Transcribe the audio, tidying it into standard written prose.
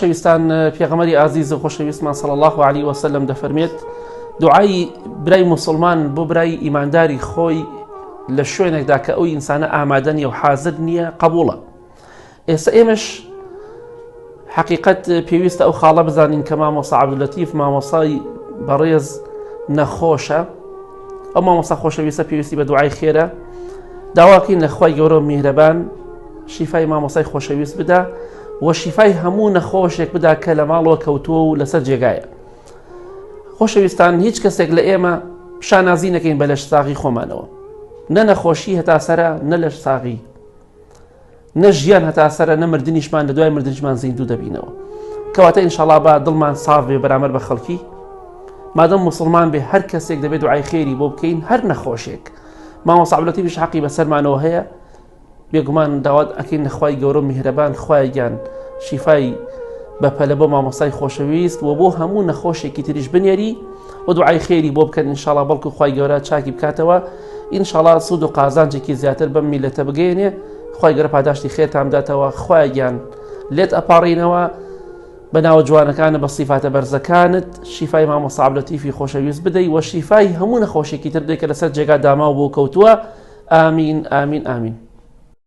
شویستان پێغەمبەری ئازیز و خۆشەویستمان صلی الله عليه وسلم دەفەرمێت دوعای برای مسلمان بۆ برای ئیمانداری خۆی لە شوێنێکدا کە ئەو ئینسانە ئامادە نییە و حازر نییە قبوڵە. ئێستا ئێمەش حقیقەت پێویستە ئەو خاڵە بزانین کە مامۆستا عەبدولەتیف مامۆستای بەڕێز نەخۆشە، ئەو مامۆستا خۆشەویستە پێویستی بە دوعای خێرە، داواکەین لە خوای گەورە و میهرەبان شیفای مامۆستای خۆشەویست بدا و شیفای هەموو نەخۆشێک بدا کە لە ماڵەوە کەوتووە و لەسەر جێگایە. خۆشەویستان، هیچ کەسێک لە ئێمە شانازی نەکەین بە لەش ساغی خۆمانەوە، نە نەخۆشی هەتا سەرە، نە لەش ساغی، نە ژیان هەتا سەرە، نە مردنیشمان لە دوای مردنیشمان زیندوو دەبینەوە. کەواتە ئینشاڵڵا با دڵمان ساف بێ بەرامبەر بە خەڵکی، مادەم مسلمان بێ هەر کەسێک دەبێت دوعای خێری بۆ بکەین، هەر نەخۆشێک. مامۆستا عەبدولەتیفیش حەقی بەسەرمانەوە هەیە، بێگومان داوات ئەکەین لە خوای گەورە و میهرەبان خوای گیان شیفای بەپەلە بۆ مامۆستای خۆشەویست و بۆ هەموو نەخۆشێکی تریش بنێری و دوعای خێری بۆ بکەن ئینشاڵڵا، بەڵکو خوای گەورە چاکی بکاتەوە، ئینشاڵڵا سوود و قازانجێکی زیاتر بەم میلەتە بگەێنێ. خوای گەورە پاداشتی خێرتان بداتەوە، خوای گیان لێت ئەپاڕینەوە بە ناوە جوانەکانە بە سیفاتە بەرزەکانت، شیفای مامۆستا عەبدولەتیفی خۆشەویست بدەی و شیفای هەموو نەخۆشێکی تر بدەی کە لەسەر جێگا داماو بۆ کەوتووە. ئامین ئامین ئامین.